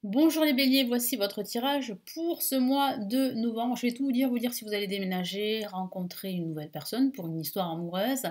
Bonjour les béliers, voici votre tirage pour ce mois de novembre. Je vais tout vous dire si vous allez déménager, rencontrer une nouvelle personne pour une histoire amoureuse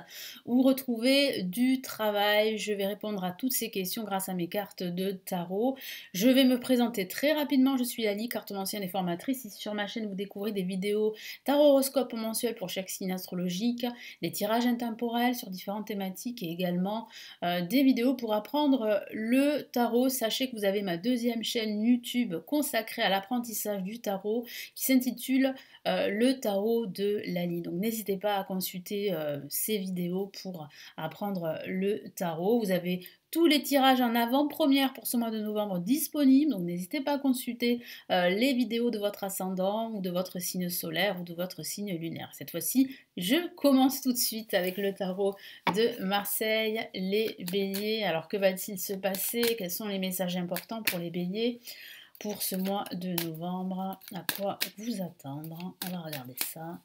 ou retrouver du travail. Je vais répondre à toutes ces questions grâce à mes cartes de tarot. Je vais me présenter très rapidement. Je suis Lali, cartomancienne et formatrice. Ici sur ma chaîne, vous découvrez des vidéos tarot horoscope mensuel pour chaque signe astrologique, des tirages intemporels sur différentes thématiques et également des vidéos pour apprendre le tarot. Sachez que vous avez ma deuxième chaîne YouTube consacrée à l'apprentissage du tarot qui s'intitule Le tarot de Lali. Donc n'hésitez pas à consulter ces vidéos pour apprendre le tarot. Vous avez tous les tirages en avant-première pour ce mois de novembre disponibles, donc n'hésitez pas à consulter les vidéos de votre ascendant ou de votre signe solaire ou de votre signe lunaire. Cette fois-ci, je commence tout de suite avec le tarot de Marseille, les béliers. Alors que va-t-il se passer? Quels sont les messages importants pour les béliers pour ce mois de novembre? À quoi vous attendre? On va regarder ça.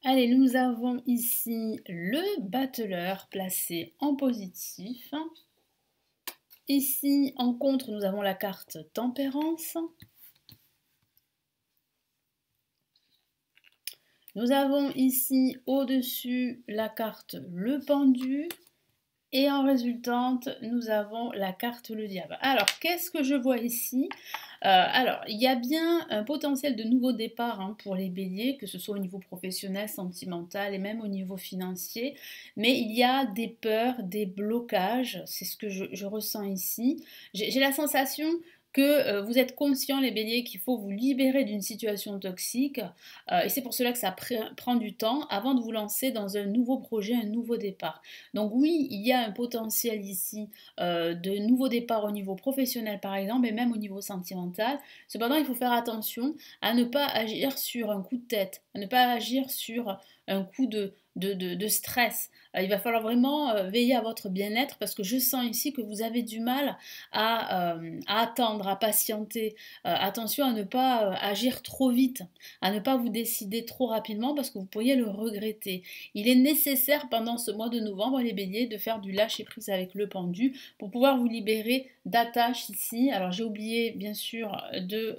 Allez, nous avons ici le battleur placé en positif. Ici, en contre, nous avons la carte tempérance. Nous avons ici au-dessus la carte le pendu. Et en résultante, nous avons la carte le diable. Alors, qu'est-ce que je vois ici? Alors, il y a bien un potentiel de nouveau départ pour les béliers, que ce soit au niveau professionnel, sentimental et même au niveau financier. Mais il y a des peurs, des blocages, c'est ce que je ressens ici. J'ai la sensation que vous êtes conscients, les béliers, qu'il faut vous libérer d'une situation toxique. Et c'est pour cela que ça prend du temps avant de vous lancer dans un nouveau projet, un nouveau départ. Donc oui, il y a un potentiel ici de nouveau départ au niveau professionnel par exemple, et même au niveau sentimental. Cependant, il faut faire attention à ne pas agir sur un coup de tête, à ne pas agir sur un coup de stress. Il va falloir vraiment veiller à votre bien-être parce que je sens ici que vous avez du mal à attendre, à patienter. Attention à ne pas agir trop vite, à ne pas vous décider trop rapidement parce que vous pourriez le regretter. Il est nécessaire pendant ce mois de novembre, les béliers, de faire du lâcher-prise avec le pendu pour pouvoir vous libérer d'attaches ici. Alors j'ai oublié bien sûr de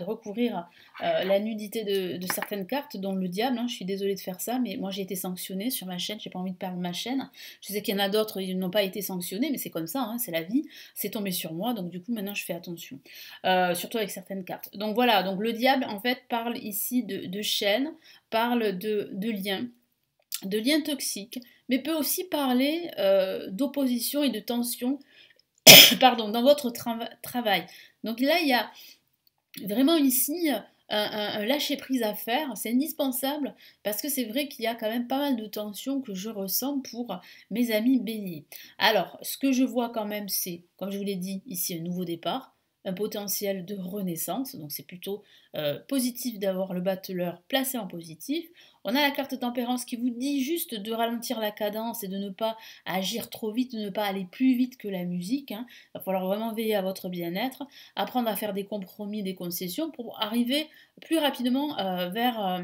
recourir à la nudité de certaines cartes, dont le diable. Je suis désolée de faire ça, mais moi j'ai été sanctionnée sur ma chaîne, j'ai pas envie de perdre ma chaîne. Je sais qu'il y en a d'autres, ils n'ont pas été sanctionnés, mais c'est comme ça, c'est la vie, c'est tombé sur moi, donc du coup maintenant je fais attention. Surtout avec certaines cartes. Donc voilà, donc le diable en fait parle ici de chaîne, parle de liens toxiques, mais peut aussi parler d'opposition et de tension pardon, dans votre travail. Donc là, il y a vraiment ici un lâcher-prise à faire, c'est indispensable parce que c'est vrai qu'il y a quand même pas mal de tensions que je ressens pour mes amis béliers. Alors, ce que je vois quand même, c'est, comme je vous l'ai dit, ici un nouveau départ, un potentiel de renaissance, donc c'est plutôt positif d'avoir le battleur placé en positif. On a la carte tempérance qui vous dit juste de ralentir la cadence et de ne pas agir trop vite, de ne pas aller plus vite que la musique. Il va falloir vraiment veiller à votre bien-être, apprendre à faire des compromis, des concessions pour arriver plus rapidement vers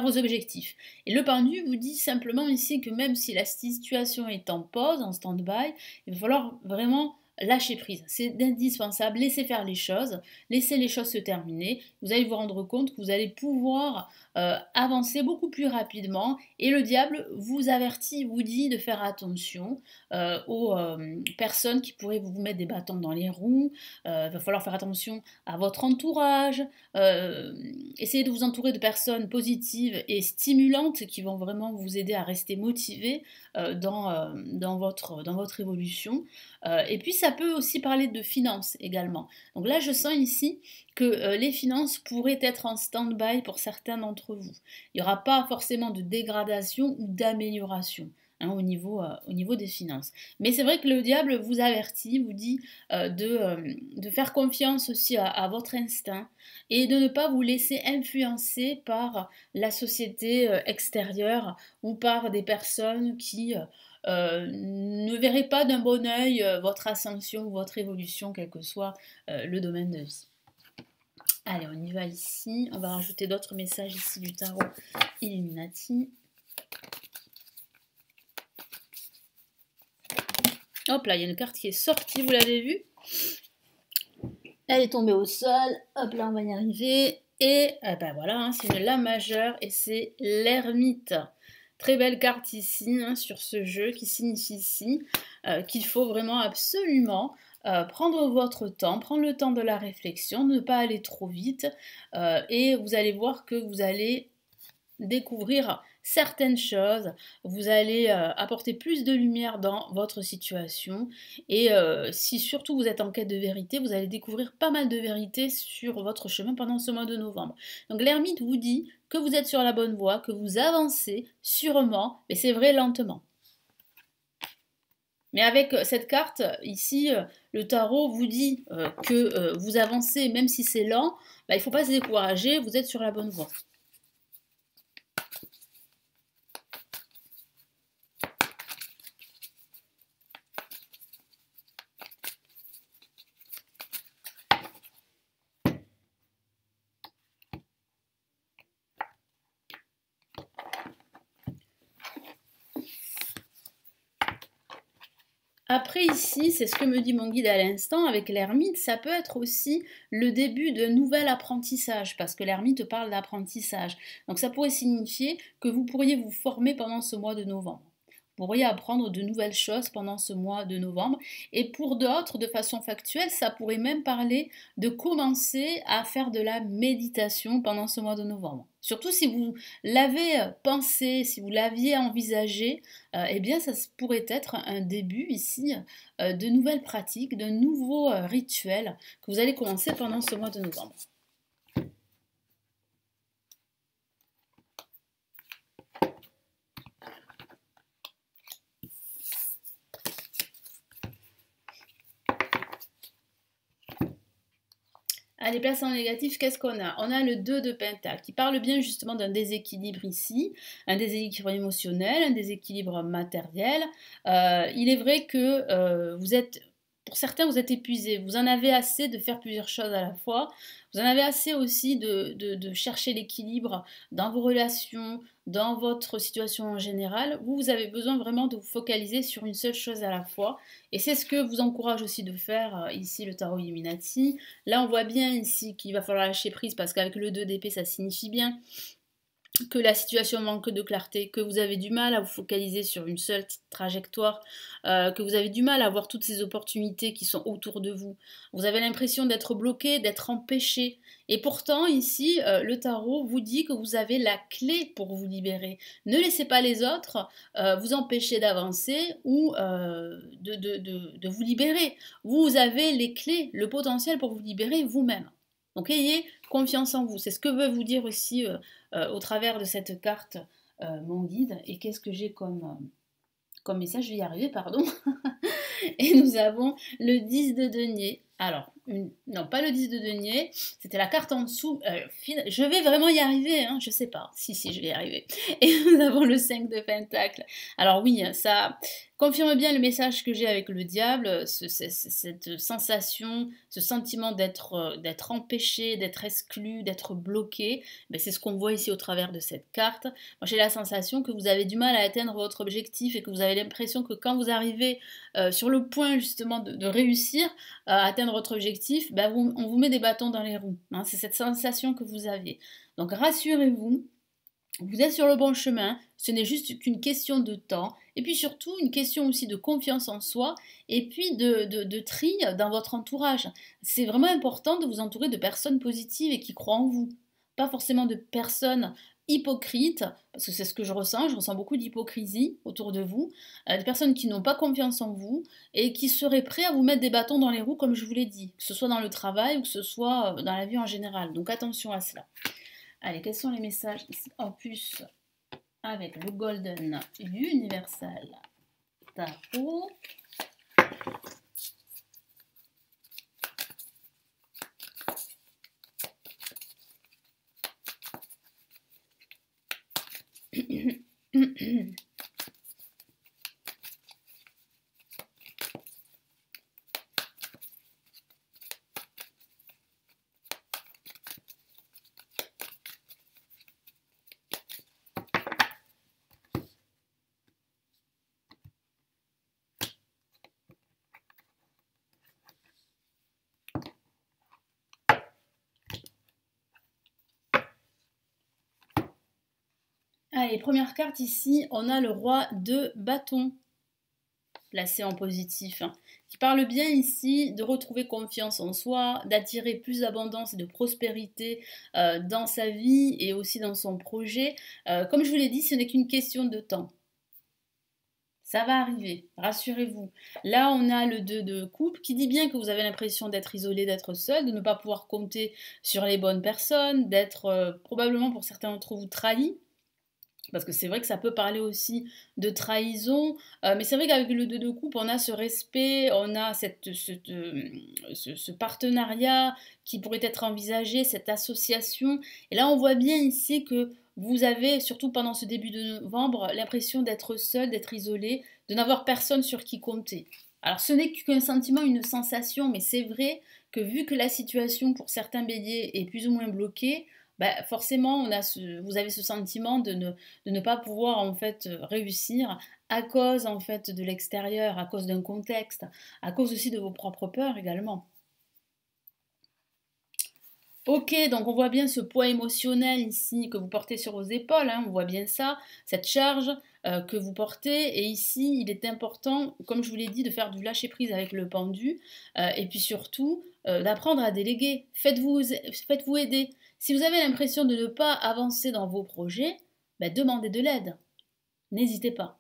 vos objectifs. Et le pendu vous dit simplement ici que même si la situation est en pause, en stand-by, il va falloir vraiment lâcher prise. C'est indispensable, laissez faire les choses, laissez les choses se terminer. Vous allez vous rendre compte que vous allez pouvoir avancer beaucoup plus rapidement. Et le diable vous avertit, vous dit de faire attention aux personnes qui pourraient vous mettre des bâtons dans les roues. Il va falloir faire attention à votre entourage. Essayez de vous entourer de personnes positives et stimulantes qui vont vraiment vous aider à rester motivé dans votre évolution. Et puis ça peut aussi parler de finances également. Donc là, je sens ici que les finances pourraient être en stand-by pour certains d'entre vous. Il n'y aura pas forcément de dégradation ou d'amélioration. Au niveau des finances. Mais c'est vrai que le diable vous avertit, vous dit de faire confiance aussi à votre instinct et de ne pas vous laisser influencer par la société extérieure ou par des personnes qui ne verraient pas d'un bon œil votre ascension ou votre évolution, quel que soit le domaine de vie. Allez, on y va ici. On va rajouter d'autres messages ici du tarot Illuminati. Hop là, il y a une carte qui est sortie, vous l'avez vue? Elle est tombée au sol. Hop là, on va y arriver. Et ben voilà, hein, c'est une lame majeure et c'est l'ermite. Très belle carte ici, hein, sur ce jeu, qui signifie ici qu'il faut vraiment absolument prendre votre temps, prendre le temps de la réflexion, ne pas aller trop vite. Et vous allez voir que vous allez découvrir certaines choses, vous allez apporter plus de lumière dans votre situation et si surtout vous êtes en quête de vérité, vous allez découvrir pas mal de vérités sur votre chemin pendant ce mois de novembre. Donc l'ermite vous dit que vous êtes sur la bonne voie, que vous avancez sûrement, mais c'est vrai lentement. Mais avec cette carte, ici, le tarot vous dit que vous avancez, même si c'est lent, il ne faut pas se décourager, vous êtes sur la bonne voie. Après ici, c'est ce que me dit mon guide à l'instant avec l'ermite, ça peut être aussi le début d'un nouvel apprentissage, parce que l'ermite parle d'apprentissage. Donc ça pourrait signifier que vous pourriez vous former pendant ce mois de novembre. Vous pourriez apprendre de nouvelles choses pendant ce mois de novembre. Et pour d'autres, de façon factuelle, ça pourrait même parler de commencer à faire de la méditation pendant ce mois de novembre. Surtout si vous l'avez pensé, si vous l'aviez envisagé, eh bien ça pourrait être un début ici de nouvelles pratiques, de nouveaux rituels que vous allez commencer pendant ce mois de novembre. Allez, place en négatif, qu'est-ce qu'on a? On a le 2 de Pentacle qui parle bien justement d'un déséquilibre ici, un déséquilibre émotionnel, un déséquilibre matériel. Il est vrai que pour certains, vous êtes épuisés, vous en avez assez de faire plusieurs choses à la fois, vous en avez assez aussi de chercher l'équilibre dans vos relations, dans votre situation en général. Vous avez besoin vraiment de vous focaliser sur une seule chose à la fois. Et c'est ce que vous encourage aussi de faire ici le tarot Illuminati. Là, on voit bien ici qu'il va falloir lâcher prise parce qu'avec le 2 d'épée, ça signifie bien que la situation manque de clarté, que vous avez du mal à vous focaliser sur une seule trajectoire, que vous avez du mal à voir toutes ces opportunités qui sont autour de vous. Vous avez l'impression d'être bloqué, d'être empêché. Et pourtant, ici, le tarot vous dit que vous avez la clé pour vous libérer. Ne laissez pas les autres vous empêcher d'avancer ou de vous libérer. Vous avez les clés, le potentiel pour vous libérer vous-même. Donc ayez confiance en vous. C'est ce que veut vous dire aussi au travers de cette carte mon guide. Et qu'est-ce que j'ai comme message? Je vais y arriver, pardon. Et nous avons le 10 de denier. Alors, non, pas le 10 de denier, c'était la carte en dessous. Je vais vraiment y arriver, hein, je sais pas. Si, je vais y arriver. Et nous avons le 5 de pentacle. Alors oui, ça confirme bien le message que j'ai avec le diable, cette sensation, ce sentiment d'être empêché, d'être exclu, d'être bloqué. Ben, c'est ce qu'on voit ici au travers de cette carte. Moi, j'ai la sensation que vous avez du mal à atteindre votre objectif et que vous avez l'impression que quand vous arrivez sur le point justement de réussir à atteindre votre objectif, ben on vous met des bâtons dans les roues. Hein, c'est cette sensation que vous avez. Donc rassurez-vous, vous êtes sur le bon chemin, ce n'est juste qu'une question de temps, et puis surtout une question aussi de confiance en soi, et puis de tri dans votre entourage. C'est vraiment important de vous entourer de personnes positives et qui croient en vous. pas forcément de personnes hypocrites, parce que c'est ce que je ressens beaucoup d'hypocrisie autour de vous, des personnes qui n'ont pas confiance en vous et qui seraient prêts à vous mettre des bâtons dans les roues, comme je vous l'ai dit, que ce soit dans le travail ou que ce soit dans la vie en général. Donc attention à cela. Allez, quels sont les messages ici en plus avec le Golden Universal Tarot? Allez, première carte ici, on a le roi de bâton, placé en positif, hein, qui parle bien ici de retrouver confiance en soi, d'attirer plus d'abondance et de prospérité dans sa vie et aussi dans son projet. Comme je vous l'ai dit, ce n'est qu'une question de temps. Ça va arriver, rassurez-vous. Là, on a le 2 de coupe qui dit bien que vous avez l'impression d'être isolé, d'être seul, de ne pas pouvoir compter sur les bonnes personnes, d'être probablement pour certains d'entre vous trahi. Parce que c'est vrai que ça peut parler aussi de trahison, mais c'est vrai qu'avec le 2 de coupe, on a ce respect, on a ce partenariat qui pourrait être envisagé, cette association. Et là, on voit bien ici que vous avez, surtout pendant ce début de novembre, l'impression d'être seul, d'être isolé, de n'avoir personne sur qui compter. Alors ce n'est qu'un sentiment, une sensation, mais c'est vrai que vu que la situation pour certains béliers est plus ou moins bloquée, bah forcément, vous avez ce sentiment de ne pas pouvoir en fait réussir à cause en fait de l'extérieur, à cause d'un contexte, à cause aussi de vos propres peurs également. Ok, donc on voit bien ce poids émotionnel ici que vous portez sur vos épaules, hein, on voit bien ça, cette charge que vous portez. Et ici, il est important, comme je vous l'ai dit, de faire du lâcher-prise avec le pendu et puis surtout d'apprendre à déléguer. Faites-vous aider. Si vous avez l'impression de ne pas avancer dans vos projets, ben, demandez de l'aide. N'hésitez pas.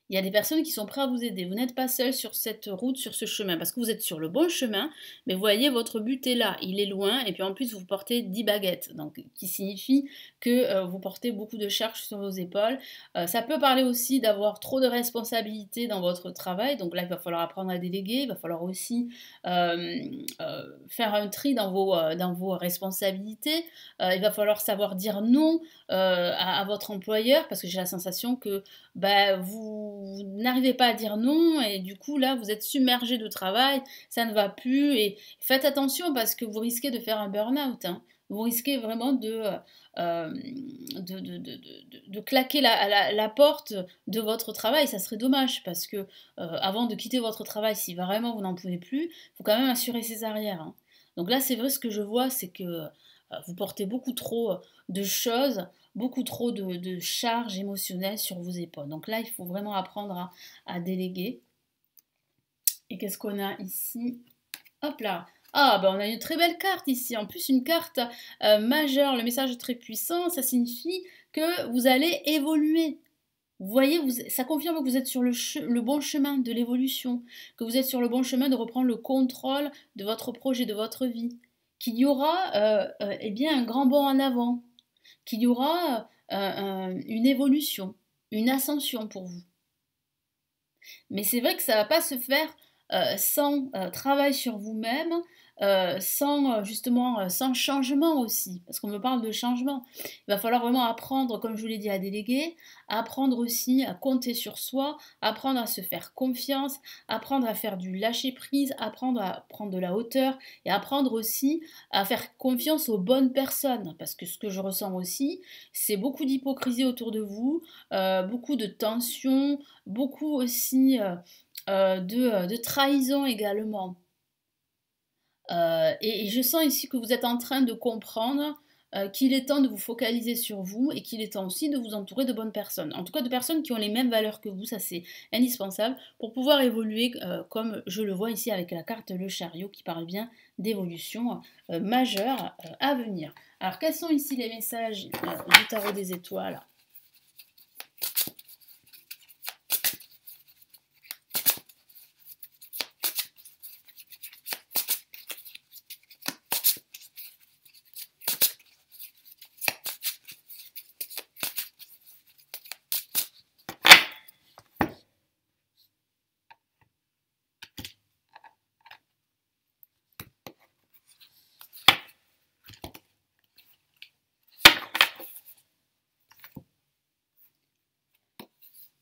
Il y a des personnes qui sont prêtes à vous aider. Vous n'êtes pas seul sur cette route, sur ce chemin, parce que vous êtes sur le bon chemin, mais vous voyez, votre but est là, il est loin, et puis en plus, vous portez 10 baguettes, donc, qui signifie que vous portez beaucoup de charges sur vos épaules. Ça peut parler aussi d'avoir trop de responsabilités dans votre travail, donc là, il va falloir apprendre à déléguer, il va falloir aussi faire un tri dans vos responsabilités, il va falloir savoir dire non à votre employeur, parce que j'ai la sensation que bah, vous n'arrivez pas à dire non et du coup là vous êtes submergé de travail, ça ne va plus et faites attention parce que vous risquez de faire un burn-out. Hein. Vous risquez vraiment de claquer la porte de votre travail. Ça serait dommage parce que avant de quitter votre travail, si vraiment vous n'en pouvez plus, il faut quand même assurer ses arrières. Hein. Donc là, c'est vrai, ce que je vois, c'est que vous portez beaucoup trop de choses, beaucoup trop de charges émotionnelles sur vos épaules. Donc là, il faut vraiment apprendre à déléguer. Et qu'est-ce qu'on a ici? Hop là. Ah, ben on a une très belle carte ici. En plus, une carte majeure. Le message est très puissant. Ça signifie que vous allez évoluer. Vous voyez, ça confirme que vous êtes sur le bon chemin de l'évolution, que vous êtes sur le bon chemin de reprendre le contrôle de votre projet, de votre vie, qu'il y aura eh bien un grand bond en avant, qu'il y aura une évolution, une ascension pour vous. Mais c'est vrai que ça ne va pas se faire sans travail sur vous-même, sans changement aussi, parce qu'on me parle de changement. Il va falloir vraiment apprendre, comme je vous l'ai dit, à déléguer, apprendre aussi à compter sur soi, apprendre à se faire confiance, apprendre à faire du lâcher-prise, apprendre à prendre de la hauteur et apprendre aussi à faire confiance aux bonnes personnes, parce que ce que je ressens aussi, c'est beaucoup d'hypocrisie autour de vous, beaucoup de tension, beaucoup aussi de trahison également. Et je sens ici que vous êtes en train de comprendre qu'il est temps de vous focaliser sur vous et qu'il est temps aussi de vous entourer de bonnes personnes. En tout cas, de personnes qui ont les mêmes valeurs que vous, ça c'est indispensable pour pouvoir évoluer comme je le vois ici avec la carte Le Chariot qui parle bien d'évolution majeure à venir. Alors, quels sont ici les messages du tarot des étoiles?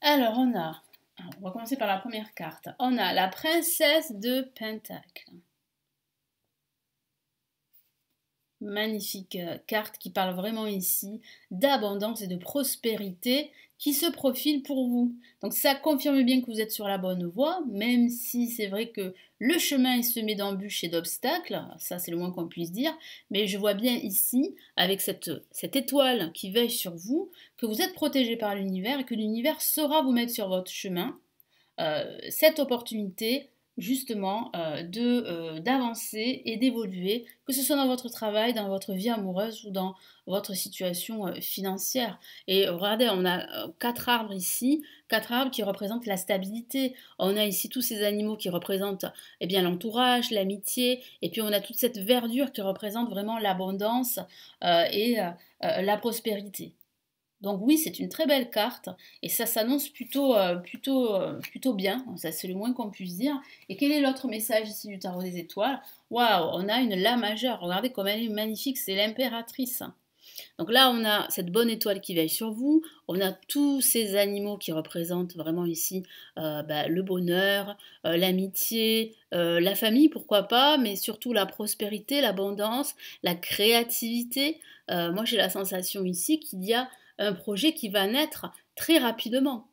Alors, on va commencer par la première carte. On a la princesse de Pentacles. Magnifique carte qui parle vraiment ici d'abondance et de prospérité qui se profile pour vous. Donc ça confirme bien que vous êtes sur la bonne voie, même si c'est vrai que le chemin est semé d'embûches et d'obstacles, ça c'est le moins qu'on puisse dire, mais je vois bien ici, avec cette étoile qui veille sur vous, que vous êtes protégé par l'univers et que l'univers saura vous mettre sur votre chemin cette opportunité justement d'avancer et d'évoluer, que ce soit dans votre travail, dans votre vie amoureuse ou dans votre situation financière. Et regardez, on a 4 arbres ici, 4 arbres qui représentent la stabilité. On a ici tous ces animaux qui représentent eh bien l'entourage, l'amitié, et puis on a toute cette verdure qui représente vraiment l'abondance et la prospérité. Donc oui, c'est une très belle carte et ça s'annonce plutôt bien, ça c'est le moins qu'on puisse dire. Et quel est l'autre message ici du tarot des étoiles? Waouh, on a une La majeure, regardez comme elle est magnifique, c'est l'impératrice. Donc là, on a cette bonne étoile qui veille sur vous, on a tous ces animaux qui représentent vraiment ici le bonheur, l'amitié, la famille, pourquoi pas, mais surtout la prospérité, l'abondance, la créativité. Moi, j'ai la sensation ici qu'il y a un projet qui va naître très rapidement.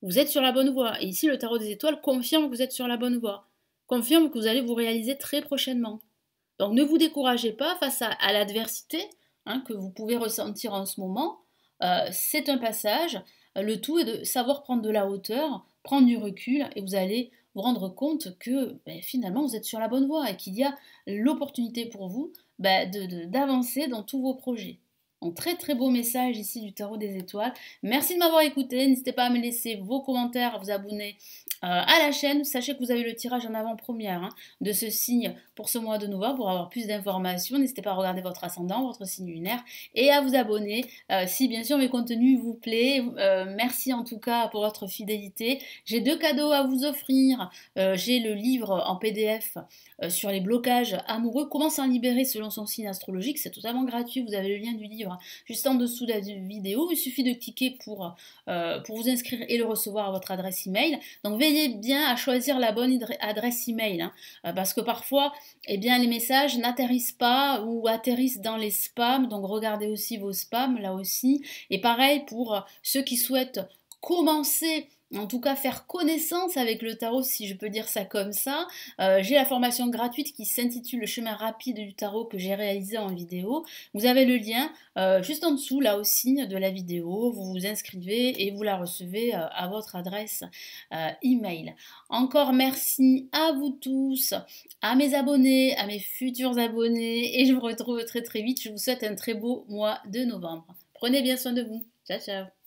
Vous êtes sur la bonne voie. Et ici, le tarot des étoiles confirme que vous êtes sur la bonne voie. Confirme que vous allez vous réaliser très prochainement. Donc ne vous découragez pas face à l'adversité que vous pouvez ressentir en ce moment. C'est un passage. Le tout est de savoir prendre de la hauteur, prendre du recul et vous allez vous rendre compte que finalement vous êtes sur la bonne voie et qu'il y a l'opportunité pour vous d'avancer dans tous vos projets. Donc très très beau message ici du tarot des étoiles. Merci de m'avoir écouté. N'hésitez pas à me laisser vos commentaires, à vous abonner à la chaîne. Sachez que vous avez le tirage en avant-première de ce signe pour ce mois de novembre. Pour avoir plus d'informations, n'hésitez pas à regarder votre ascendant, votre signe lunaire et à vous abonner si bien sûr mes contenus vous plaisent. Merci en tout cas pour votre fidélité. J'ai 2 cadeaux à vous offrir. J'ai le livre en PDF sur les blocages amoureux, comment s'en libérer selon son signe astrologique. C'est totalement gratuit, vous avez le lien du livre juste en dessous de la vidéo. Il suffit de cliquer pour vous inscrire et le recevoir à votre adresse email. Donc veillez bien à choisir la bonne adresse email parce que parfois les messages n'atterrissent pas ou atterrissent dans les spams. Donc regardez aussi vos spams là aussi. Et pareil pour ceux qui souhaitent commencer, en tout cas faire connaissance avec le tarot, si je peux dire ça comme ça. J'ai la formation gratuite qui s'intitule Le chemin rapide du tarot que j'ai réalisé en vidéo. Vous avez le lien juste en dessous, là aussi, de la vidéo. Vous vous inscrivez et vous la recevez à votre adresse email. Encore merci à vous tous, à mes abonnés, à mes futurs abonnés. Et je vous retrouve très très vite. Je vous souhaite un très beau mois de novembre. Prenez bien soin de vous. Ciao, ciao.